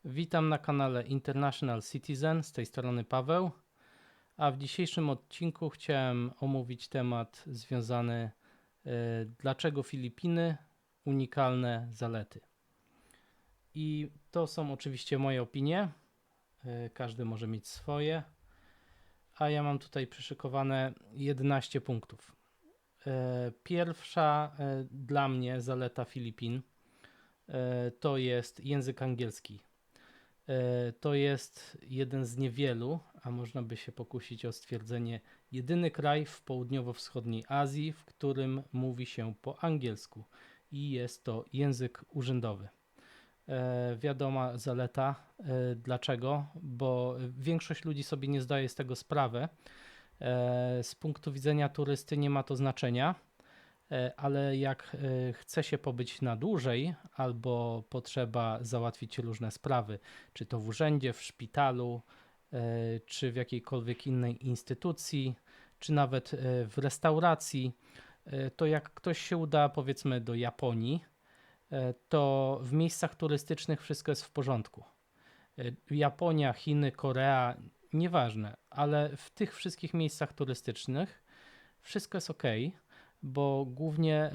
Witam na kanale International Citizen, z tej strony Paweł, a w dzisiejszym odcinku chciałem omówić temat związany dlaczego Filipiny, unikalne zalety. I to są oczywiście moje opinie, każdy może mieć swoje, a ja mam tutaj przyszykowane 11 punktów. Pierwsza dla mnie zaleta Filipin to jest język angielski. To jest jeden z niewielu, a można by się pokusić o stwierdzenie, jedyny kraj w południowo-wschodniej Azji, w którym mówi się po angielsku i jest to język urzędowy. Wiadoma zaleta. Dlaczego? Bo większość ludzi sobie nie zdaje z tego sprawy. Z punktu widzenia turysty nie ma to znaczenia, ale jak chce się pobyć na dłużej albo potrzeba załatwić różne sprawy, czy to w urzędzie, w szpitalu, czy w jakiejkolwiek innej instytucji, czy nawet w restauracji, to jak ktoś się uda powiedzmy do Japonii, to w miejscach turystycznych wszystko jest w porządku. Japonia, Chiny, Korea, nieważne, ale w tych wszystkich miejscach turystycznych wszystko jest ok, bo głównie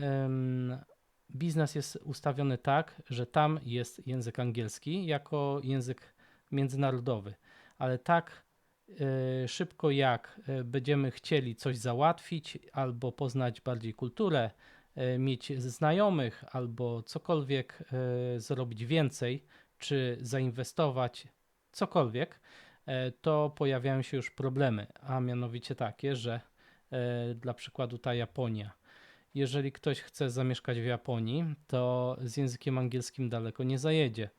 biznes jest ustawiony tak, że tam jest język angielski jako język międzynarodowy, ale tak szybko jak będziemy chcieli coś załatwić albo poznać bardziej kulturę, mieć znajomych albo cokolwiek zrobić więcej, czy zainwestować cokolwiek, to pojawiają się już problemy, a mianowicie takie, że dla przykładu ta Japonia. Jeżeli ktoś chce zamieszkać w Japonii, to z językiem angielskim daleko nie zajedzie.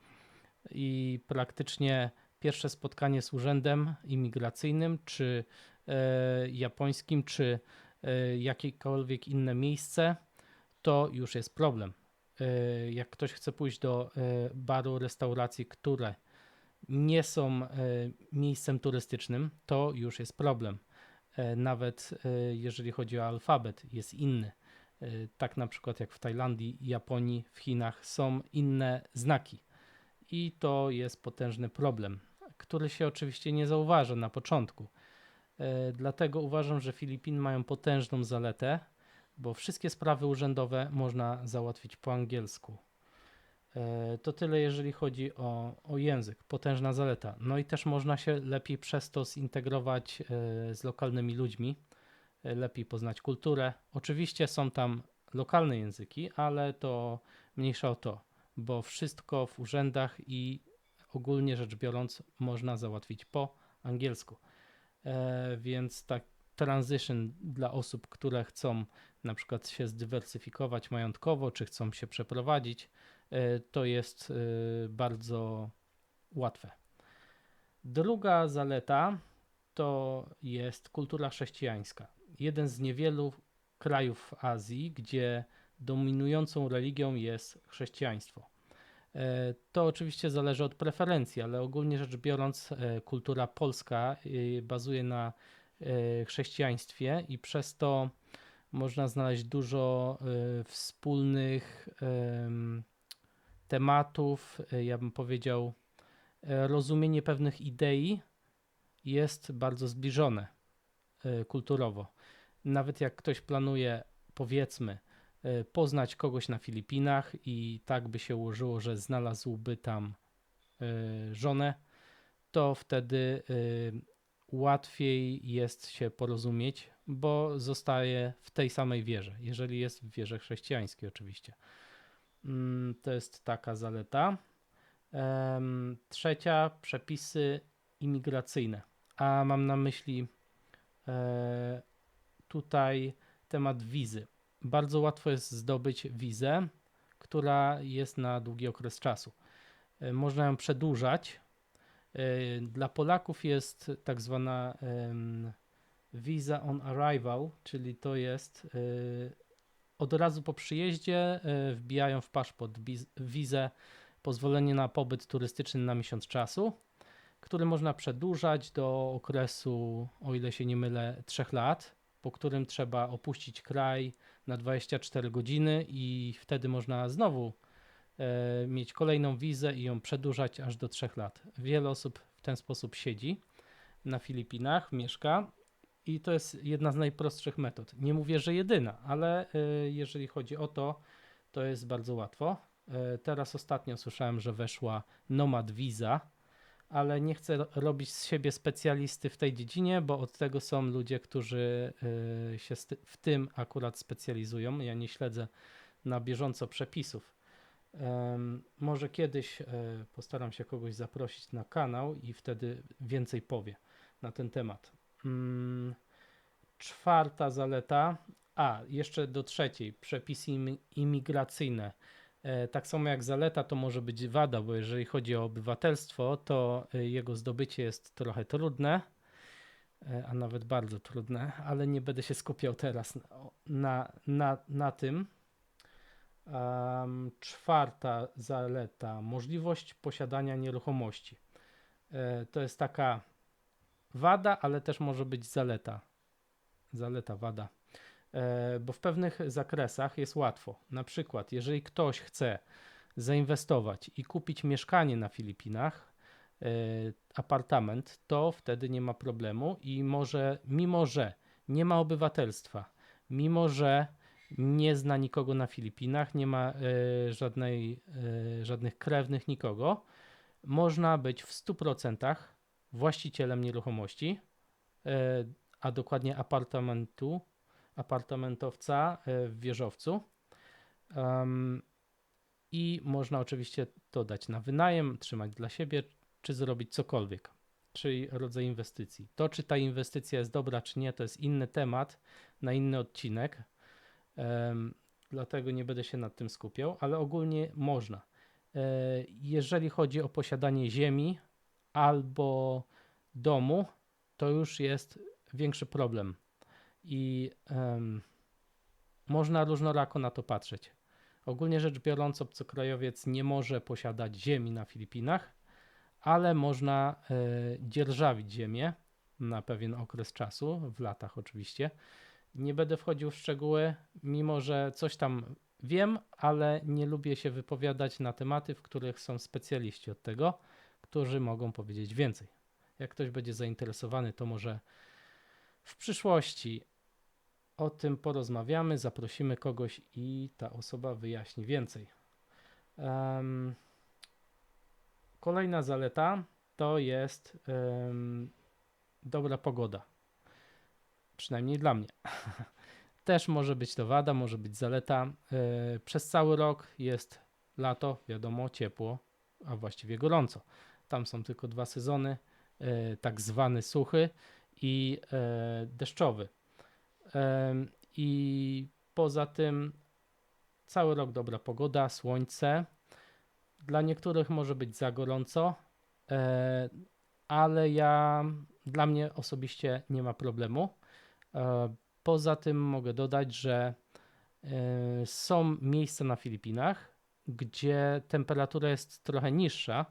I praktycznie pierwsze spotkanie z urzędem imigracyjnym, czy japońskim, czy jakiekolwiek inne miejsce, to już jest problem. Jak ktoś chce pójść do baru, restauracji, które nie są miejscem turystycznym, to już jest problem. Nawet jeżeli chodzi o alfabet, jest inny. Tak na przykład jak w Tajlandii, Japonii, w Chinach są inne znaki. I to jest potężny problem, który się oczywiście nie zauważa na początku. Dlatego uważam, że Filipiny mają potężną zaletę, bo wszystkie sprawy urzędowe można załatwić po angielsku. To tyle, jeżeli chodzi o język. Potężna zaleta. No i też można się lepiej przez to zintegrować z lokalnymi ludźmi, lepiej poznać kulturę. Oczywiście są tam lokalne języki, ale to mniejsza o to, bo wszystko w urzędach i ogólnie rzecz biorąc można załatwić po angielsku. Więc tak transition dla osób, które chcą na przykład się zdywersyfikować majątkowo, czy chcą się przeprowadzić, to jest bardzo łatwe. Druga zaleta to jest kultura chrześcijańska. Jeden z niewielu krajów Azji, gdzie dominującą religią jest chrześcijaństwo. To oczywiście zależy od preferencji, ale ogólnie rzecz biorąc, kultura polska bazuje na chrześcijaństwie i przez to można znaleźć dużo wspólnych tematów. Ja bym powiedział, rozumienie pewnych idei jest bardzo zbliżone kulturowo. Nawet jak ktoś planuje, powiedzmy, poznać kogoś na Filipinach i tak by się ułożyło, że znalazłby tam żonę, to wtedy łatwiej jest się porozumieć, bo zostaje w tej samej wierze, jeżeli jest w wierze chrześcijańskiej oczywiście. To jest taka zaleta. Trzecia, przepisy imigracyjne, a mam na myśli tutaj temat wizy. Bardzo łatwo jest zdobyć wizę, która jest na długi okres czasu. Można ją przedłużać. Dla Polaków jest tak zwana visa on arrival, czyli to jest od razu po przyjeździe wbijają w paszport wizę, pozwolenie na pobyt turystyczny na miesiąc czasu, który można przedłużać do okresu, o ile się nie mylę, 3 lat, po którym trzeba opuścić kraj na 24 godziny i wtedy można znowu mieć kolejną wizę i ją przedłużać aż do 3 lat. Wiele osób w ten sposób siedzi na Filipinach, mieszka i to jest jedna z najprostszych metod. Nie mówię, że jedyna, ale jeżeli chodzi o to, to jest bardzo łatwo. Teraz ostatnio słyszałem, że weszła Nomad Visa, ale nie chcę robić z siebie specjalisty w tej dziedzinie, bo od tego są ludzie, którzy się w tym akurat specjalizują. Ja nie śledzę na bieżąco przepisów. Może kiedyś postaram się kogoś zaprosić na kanał i wtedy więcej powie na ten temat. Czwarta zaleta, jeszcze do trzeciej, przepisy imigracyjne. Tak samo jak zaleta, to może być wada, bo jeżeli chodzi o obywatelstwo, to jego zdobycie jest trochę trudne, a nawet bardzo trudne, ale nie będę się skupiał teraz na tym. Czwarta zaleta, możliwość posiadania nieruchomości. To jest taka wada, ale też może być zaleta. Zaleta, wada. Bo w pewnych zakresach jest łatwo. Na przykład, jeżeli ktoś chce zainwestować i kupić mieszkanie na Filipinach, apartament, to wtedy nie ma problemu i może, mimo że nie ma obywatelstwa, mimo że nie zna nikogo na Filipinach, nie ma żadnych krewnych, nikogo, można być w 100% właścicielem nieruchomości, a dokładnie apartamentowca w wieżowcu. I można oczywiście to dać na wynajem, trzymać dla siebie, czy zrobić cokolwiek, czyli rodzaj inwestycji. To, czy ta inwestycja jest dobra, czy nie, to jest inny temat na inny odcinek, dlatego nie będę się nad tym skupiał, ale ogólnie można. Jeżeli chodzi o posiadanie ziemi albo domu, to już jest większy problem i można różnorako na to patrzeć. Ogólnie rzecz biorąc, obcokrajowiec nie może posiadać ziemi na Filipinach, ale można dzierżawić ziemię na pewien okres czasu, w latach oczywiście. Nie będę wchodził w szczegóły, mimo że coś tam wiem, ale nie lubię się wypowiadać na tematy, w których są specjaliści od tego, którzy mogą powiedzieć więcej. Jak ktoś będzie zainteresowany, to może w przyszłości o tym porozmawiamy, zaprosimy kogoś i ta osoba wyjaśni więcej. Kolejna zaleta to jest dobra pogoda. Przynajmniej dla mnie. Też może być to wada, może być zaleta. Przez cały rok jest lato, wiadomo, ciepło, a właściwie gorąco. Tam są tylko 2 sezony, tak zwany suchy i deszczowy. I poza tym cały rok dobra pogoda, słońce. Dla niektórych może być za gorąco, ale dla mnie osobiście nie ma problemu. Poza tym mogę dodać, że są miejsca na Filipinach, gdzie temperatura jest trochę niższa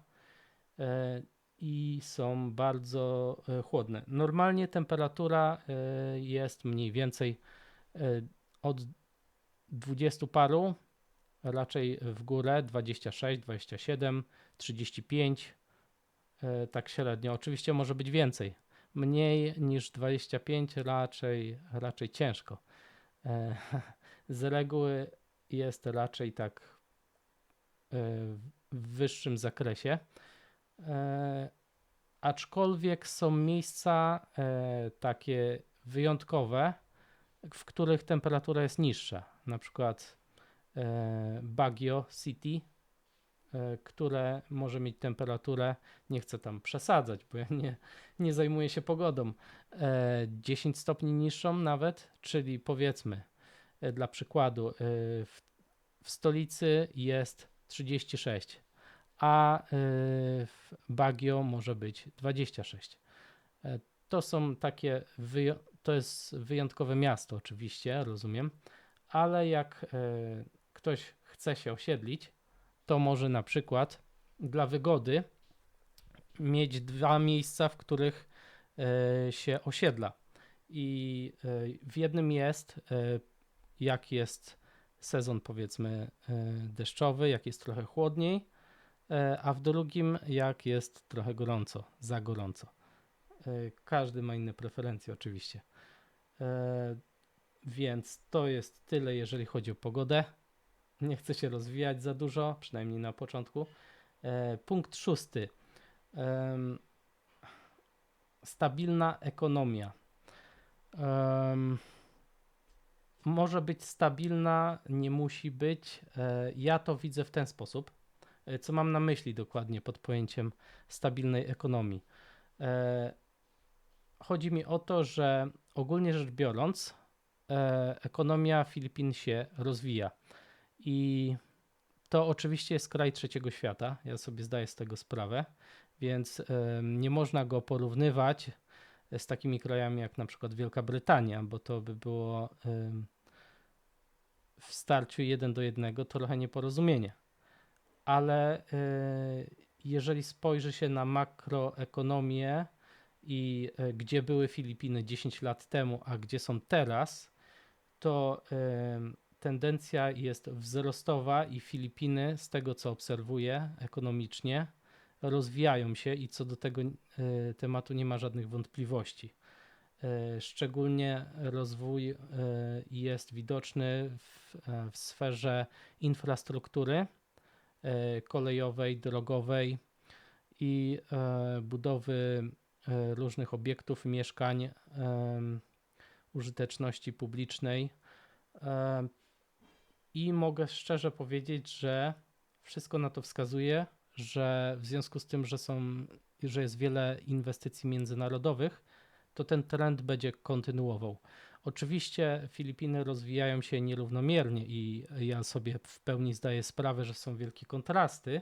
i są bardzo chłodne. Normalnie temperatura jest mniej więcej od 20 paru, raczej w górę 26, 27, 35, tak średnio. Oczywiście może być więcej. Mniej niż 25 raczej ciężko. Z reguły jest raczej tak w wyższym zakresie. Aczkolwiek są miejsca takie wyjątkowe, w których temperatura jest niższa. Na przykład Baguio City, które może mieć temperaturę, nie chcę tam przesadzać, bo ja nie zajmuję się pogodą, 10 stopni niższą nawet, czyli powiedzmy dla przykładu w stolicy jest 36, a w Baguio może być 26. To są takie, to jest wyjątkowe miasto oczywiście, rozumiem, ale jak ktoś chce się osiedlić, to może na przykład dla wygody mieć 2 miejsca, w których się osiedla. I w jednym jest, jak jest sezon powiedzmy deszczowy, jak jest trochę chłodniej, a w drugim jak jest trochę gorąco, za gorąco. Każdy ma inne preferencje oczywiście. Więc to jest tyle, jeżeli chodzi o pogodę. Nie chcę się rozwijać za dużo, przynajmniej na początku. Punkt 6. Stabilna ekonomia. Może być stabilna, nie musi być. Ja to widzę w ten sposób. Co mam na myśli dokładnie pod pojęciem stabilnej ekonomii? Chodzi mi o to, że ogólnie rzecz biorąc, ekonomia Filipin się rozwija i to oczywiście jest kraj trzeciego świata, ja sobie zdaję z tego sprawę, więc nie można go porównywać z takimi krajami jak na przykład Wielka Brytania, bo to by było w starciu 1:1 trochę nieporozumienie. Ale jeżeli spojrzy się na makroekonomię i gdzie były Filipiny 10 lat temu, a gdzie są teraz, to tendencja jest wzrostowa i Filipiny, z tego co obserwuję ekonomicznie, rozwijają się i co do tego tematu nie ma żadnych wątpliwości. Szczególnie rozwój jest widoczny w sferze infrastruktury kolejowej, drogowej i budowy różnych obiektów, mieszkań użyteczności publicznej. I mogę szczerze powiedzieć, że wszystko na to wskazuje, że w związku z tym, że jest wiele inwestycji międzynarodowych, to ten trend będzie kontynuował. Oczywiście Filipiny rozwijają się nierównomiernie i ja sobie w pełni zdaję sprawę, że są wielkie kontrasty.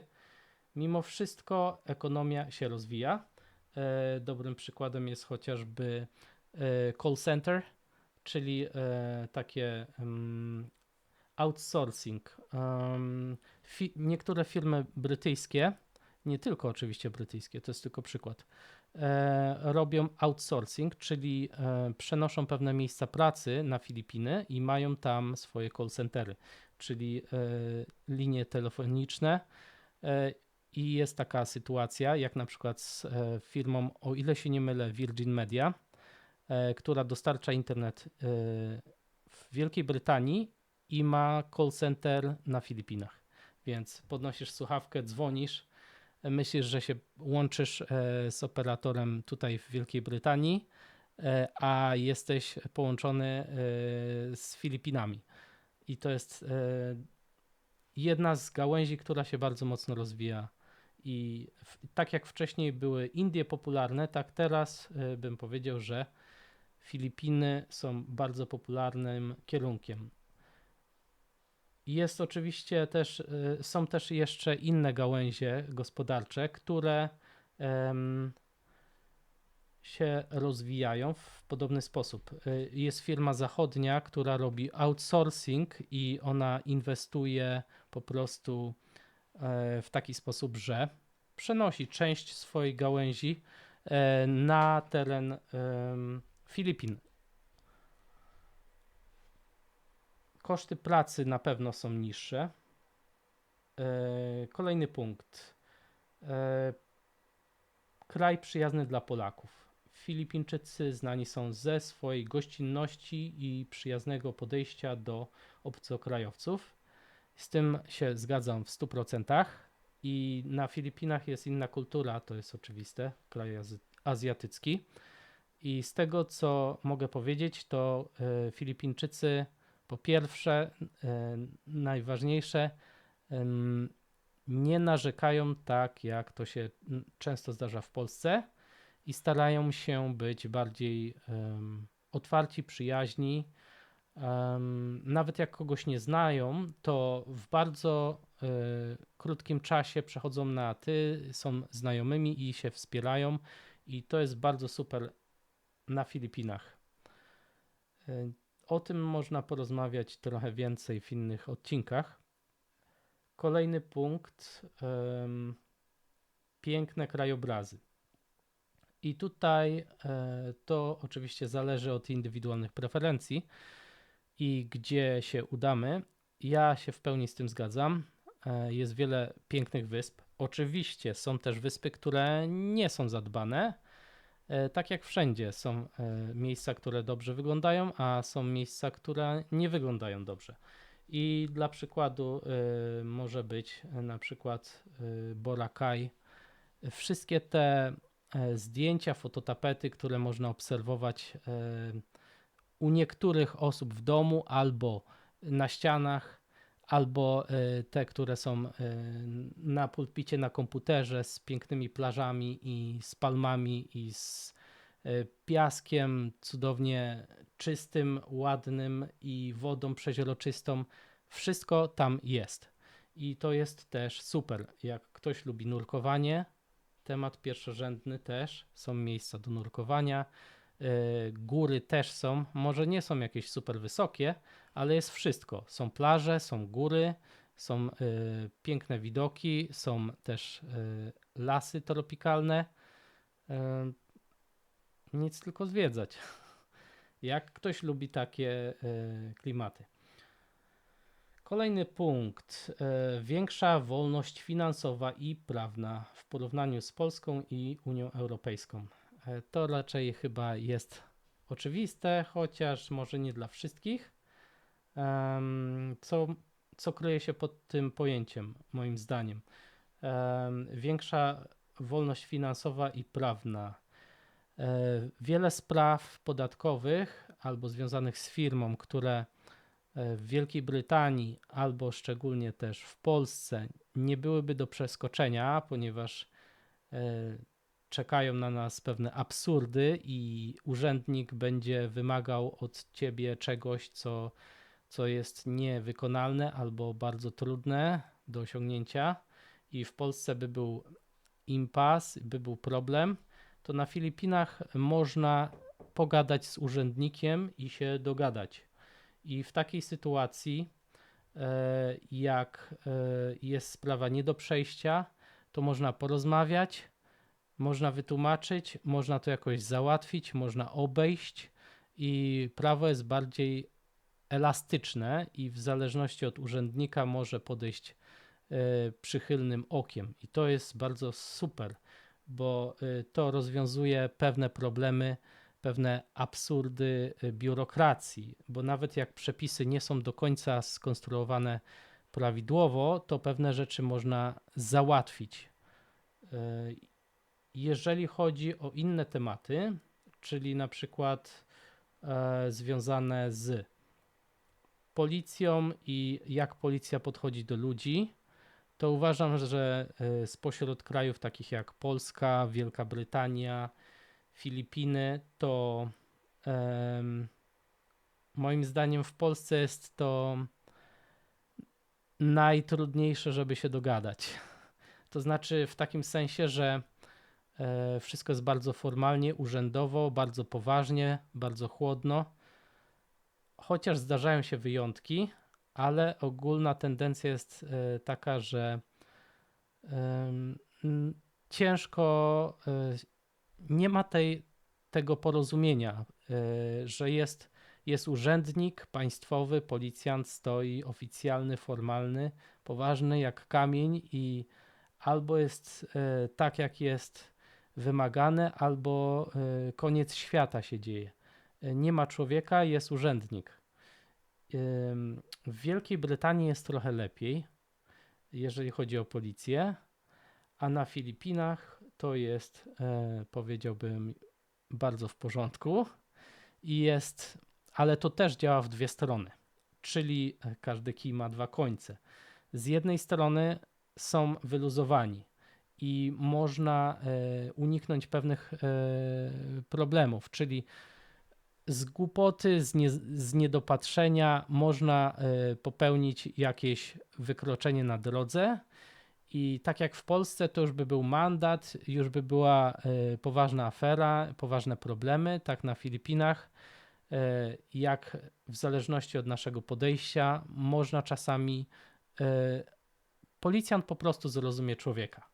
Mimo wszystko ekonomia się rozwija. Dobrym przykładem jest chociażby call center, czyli takie outsourcing. Niektóre firmy brytyjskie, nie tylko oczywiście brytyjskie, to jest tylko przykład, robią outsourcing, czyli przenoszą pewne miejsca pracy na Filipiny i mają tam swoje call centery, czyli linie telefoniczne. I jest taka sytuacja, jak na przykład z firmą, o ile się nie mylę, Virgin Media, która dostarcza internet w Wielkiej Brytanii i ma call center na Filipinach. Więc podnosisz słuchawkę, dzwonisz, myślisz, że się łączysz z operatorem tutaj w Wielkiej Brytanii, a jesteś połączony z Filipinami. I to jest jedna z gałęzi, która się bardzo mocno rozwija. I tak jak wcześniej były Indie popularne, tak teraz bym powiedział, że Filipiny są bardzo popularnym kierunkiem. Jest oczywiście też, są też jeszcze inne gałęzie gospodarcze, które się rozwijają w podobny sposób. Jest firma zachodnia, która robi outsourcing i ona inwestuje po prostu w taki sposób, że przenosi część swojej gałęzi na teren Filipin. Koszty pracy na pewno są niższe. Kolejny punkt. Kraj przyjazny dla Polaków. Filipińczycy znani są ze swojej gościnności i przyjaznego podejścia do obcokrajowców. Z tym się zgadzam w 100%. I na Filipinach jest inna kultura, to jest oczywiste, kraj azjatycki. I z tego, co mogę powiedzieć, to Filipińczycy po pierwsze, najważniejsze, nie narzekają tak, jak to się często zdarza w Polsce i starają się być bardziej otwarci, przyjaźni. Nawet jak kogoś nie znają, to w bardzo krótkim czasie przechodzą na ty, są znajomymi i się wspierają i to jest bardzo super na Filipinach. O tym można porozmawiać trochę więcej w innych odcinkach. Kolejny punkt. Piękne krajobrazy. I tutaj to oczywiście zależy od indywidualnych preferencji i gdzie się udamy. Ja się w pełni z tym zgadzam. Jest wiele pięknych wysp. Oczywiście są też wyspy, które nie są zadbane. Tak jak wszędzie są miejsca, które dobrze wyglądają, a są miejsca, które nie wyglądają dobrze. I dla przykładu może być na przykład Boracay. Wszystkie te zdjęcia, fototapety, które można obserwować u niektórych osób w domu albo na ścianach, albo te, które są na pulpicie, na komputerze z pięknymi plażami i z palmami i z piaskiem cudownie czystym, ładnym i wodą przeźroczystą. Wszystko tam jest. I to jest też super. Jak ktoś lubi nurkowanie, temat pierwszorzędny też. Są miejsca do nurkowania. Góry też są. Może nie są jakieś super wysokie, ale jest wszystko. Są plaże, są góry, są piękne widoki, są też lasy tropikalne. Nic tylko zwiedzać. Jak ktoś lubi takie klimaty. Kolejny punkt. Większa wolność finansowa i prawna w porównaniu z Polską i Unią Europejską. To raczej chyba jest oczywiste, chociaż może nie dla wszystkich. Co kryje się pod tym pojęciem, moim zdaniem? Większa wolność finansowa i prawna. Wiele spraw podatkowych albo związanych z firmą, które w Wielkiej Brytanii albo szczególnie też w Polsce nie byłyby do przeskoczenia, ponieważ czekają na nas pewne absurdy i urzędnik będzie wymagał od ciebie czegoś, co jest niewykonalne albo bardzo trudne do osiągnięcia i w Polsce by był impas, by był problem, to na Filipinach można pogadać z urzędnikiem i się dogadać. I w takiej sytuacji, jak jest sprawa nie do przejścia, to można porozmawiać, można wytłumaczyć, można to jakoś załatwić, można obejść i prawo jest bardziej elastyczne i w zależności od urzędnika może podejść przychylnym okiem. I to jest bardzo super, bo to rozwiązuje pewne problemy, pewne absurdy biurokracji, bo nawet jak przepisy nie są do końca skonstruowane prawidłowo, to pewne rzeczy można załatwić. Jeżeli chodzi o inne tematy, czyli na przykład związane z policją i jak policja podchodzi do ludzi, to uważam, że spośród krajów takich jak Polska, Wielka Brytania, Filipiny, to moim zdaniem w Polsce jest to najtrudniejsze, żeby się dogadać. To znaczy w takim sensie, że wszystko jest bardzo formalnie, urzędowo, bardzo poważnie, bardzo chłodno. Chociaż zdarzają się wyjątki, ale ogólna tendencja jest taka, że ciężko, nie ma tego porozumienia, że jest urzędnik państwowy, policjant stoi oficjalny, formalny, poważny jak kamień i albo jest tak, jak jest wymagane, albo koniec świata się dzieje. Nie ma człowieka, jest urzędnik. W Wielkiej Brytanii jest trochę lepiej, jeżeli chodzi o policję, a na Filipinach to jest, powiedziałbym, bardzo w porządku i jest, ale to też działa w dwie strony, czyli każdy kij ma dwa końce. Z jednej strony są wyluzowani i można uniknąć pewnych problemów, czyli z głupoty, z niedopatrzenia można popełnić jakieś wykroczenie na drodze i tak jak w Polsce to już by był mandat, już by była poważna afera, poważne problemy, tak na Filipinach jak w zależności od naszego podejścia można czasami policjant po prostu zrozumie człowieka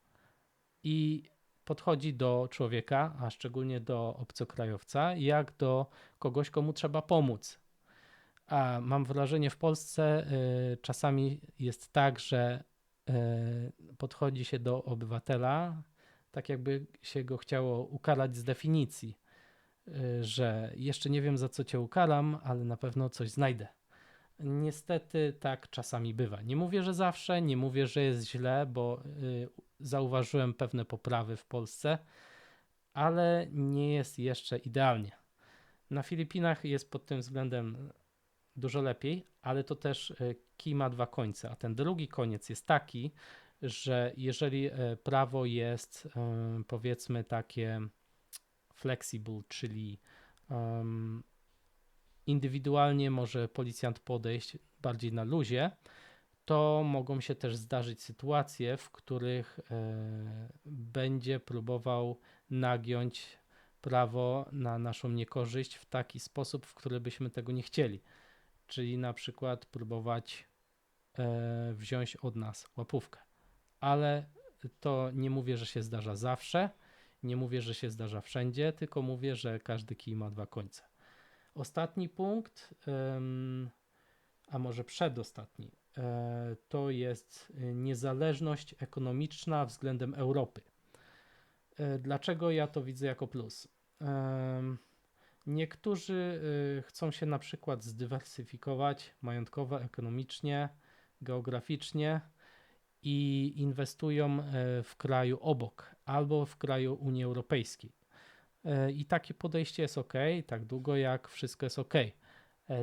i podchodzi do człowieka, a szczególnie do obcokrajowca, jak do kogoś, komu trzeba pomóc. A mam wrażenie, w Polsce czasami jest tak, że podchodzi się do obywatela, tak jakby się go chciało ukarać z definicji, że jeszcze nie wiem za co cię ukaram, ale na pewno coś znajdę. Niestety tak czasami bywa. Nie mówię, że zawsze, nie mówię, że jest źle, bo zauważyłem pewne poprawy w Polsce, ale nie jest jeszcze idealnie. Na Filipinach jest pod tym względem dużo lepiej, ale to też kij ma dwa końce. A ten drugi koniec jest taki, że jeżeli prawo jest powiedzmy takie flexible, czyli indywidualnie może policjant podejść bardziej na luzie, to mogą się też zdarzyć sytuacje, w których będzie próbował nagiąć prawo na naszą niekorzyść w taki sposób, w który byśmy tego nie chcieli. Czyli na przykład próbować wziąć od nas łapówkę. Ale to nie mówię, że się zdarza zawsze, nie mówię, że się zdarza wszędzie, tylko mówię, że każdy kij ma dwa końce. Ostatni punkt, a może przedostatni, to jest niezależność ekonomiczna względem Europy. Dlaczego ja to widzę jako plus? Niektórzy chcą się na przykład zdywersyfikować majątkowo, ekonomicznie, geograficznie i inwestują w kraju obok albo w kraju Unii Europejskiej. I takie podejście jest ok, tak długo jak wszystko jest ok.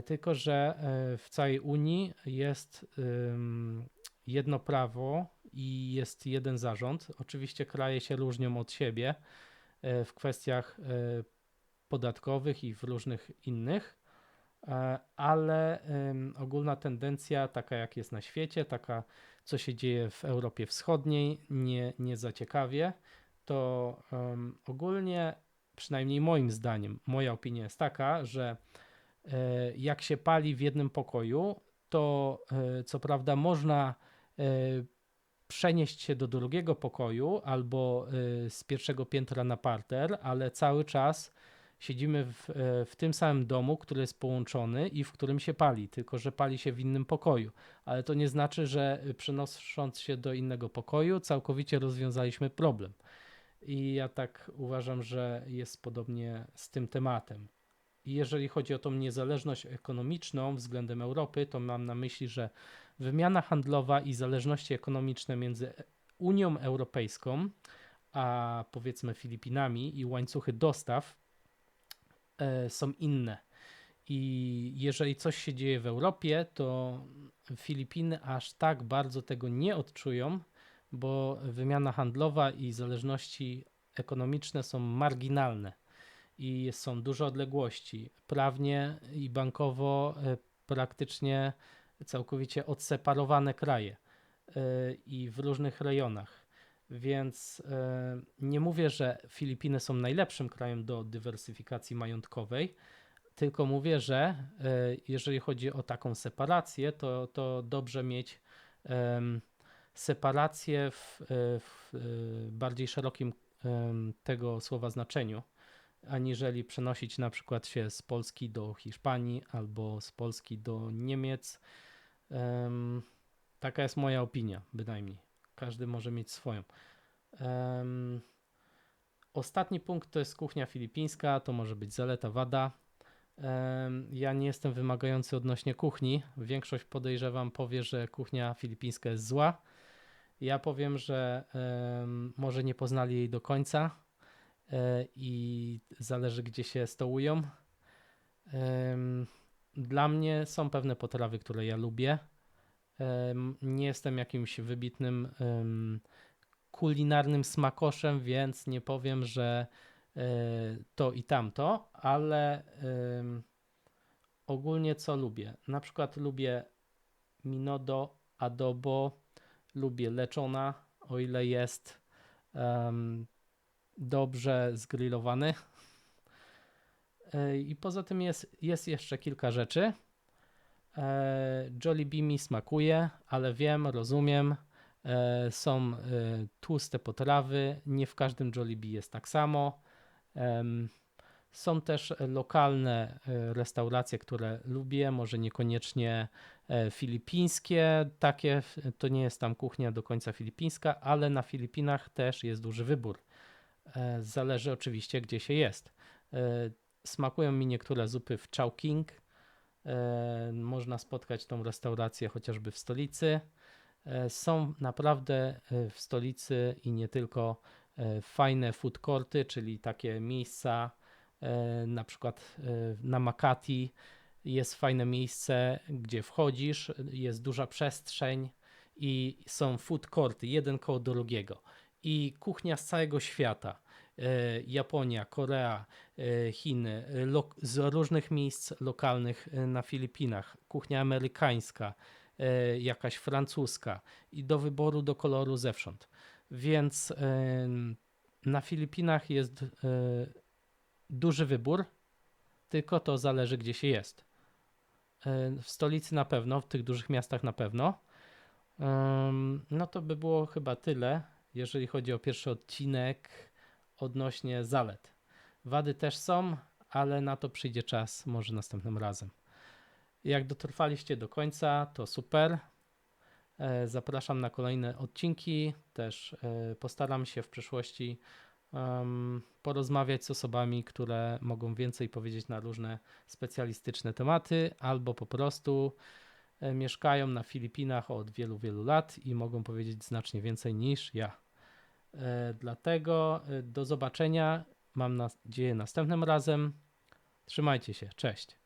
Tylko że w całej Unii jest jedno prawo i jest jeden zarząd. Oczywiście kraje się różnią od siebie w kwestiach podatkowych i w różnych innych, ale ogólna tendencja, taka jak jest na świecie, taka co się dzieje w Europie Wschodniej, nie zaciekawie, to ogólnie, przynajmniej moim zdaniem, moja opinia jest taka, że jak się pali w jednym pokoju, to co prawda można przenieść się do drugiego pokoju albo z pierwszego piętra na parter, ale cały czas siedzimy w tym samym domu, który jest połączony i w którym się pali, tylko że pali się w innym pokoju. Ale to nie znaczy, że przenosząc się do innego pokoju, całkowicie rozwiązaliśmy problem. I ja tak uważam, że jest podobnie z tym tematem. I jeżeli chodzi o tą niezależność ekonomiczną względem Europy, to mam na myśli, że wymiana handlowa i zależności ekonomiczne między Unią Europejską a powiedzmy Filipinami i łańcuchy dostaw są inne. I jeżeli coś się dzieje w Europie, to Filipiny aż tak bardzo tego nie odczują, bo wymiana handlowa i zależności ekonomiczne są marginalne i są duże odległości. Prawnie i bankowo praktycznie całkowicie odseparowane kraje i w różnych rejonach. Więc nie mówię, że Filipiny są najlepszym krajem do dywersyfikacji majątkowej, tylko mówię, że jeżeli chodzi o taką separację, to dobrze mieć separację w bardziej szerokim tego słowa znaczeniu, aniżeli przenosić na przykład się z Polski do Hiszpanii albo z Polski do Niemiec. Taka jest moja opinia, bynajmniej. Każdy może mieć swoją. Ostatni punkt to jest kuchnia filipińska, to może być zaleta, wada. Ja nie jestem wymagający odnośnie kuchni. Większość podejrzewam powie, że kuchnia filipińska jest zła. Ja powiem, że może nie poznali jej do końca i zależy gdzie się stołują. Dla mnie są pewne potrawy, które ja lubię. Nie jestem jakimś wybitnym kulinarnym smakoszem, więc nie powiem, że to i tamto, ale ogólnie co lubię? Na przykład lubię minodo, adobo, lubię leczona, o ile jest dobrze zgrillowany. I poza tym jest jeszcze kilka rzeczy. Jollibee mi smakuje, ale wiem, rozumiem, są tłuste potrawy, nie w każdym Jollibee jest tak samo. Są też lokalne restauracje, które lubię, może niekoniecznie filipińskie, takie to nie jest tam kuchnia do końca filipińska, ale na Filipinach też jest duży wybór. Zależy oczywiście, gdzie się jest. Smakują mi niektóre zupy w Chowking. Można spotkać tą restaurację chociażby w stolicy. Są naprawdę w stolicy i nie tylko fajne food courty, czyli takie miejsca, na przykład na Makati jest fajne miejsce, gdzie wchodzisz, jest duża przestrzeń i są food courty, jeden koło drugiego. I kuchnia z całego świata. Japonia, Korea, Chiny, z różnych miejsc lokalnych na Filipinach, kuchnia amerykańska, jakaś francuska i do wyboru, do koloru zewsząd. Więc na Filipinach jest duży wybór, tylko to zależy, gdzie się jest. W stolicy na pewno, w tych dużych miastach na pewno. No to by było chyba tyle, jeżeli chodzi o pierwszy odcinek odnośnie zalet. Wady też są, ale na to przyjdzie czas, może następnym razem. Jak dotrwaliście do końca, to super. Zapraszam na kolejne odcinki. Też postaram się w przyszłości porozmawiać z osobami, które mogą więcej powiedzieć na różne specjalistyczne tematy, albo po prostu mieszkają na Filipinach od wielu, wielu lat i mogą powiedzieć znacznie więcej niż ja. Dlatego do zobaczenia. Mam nadzieję następnym razem. Trzymajcie się. Cześć.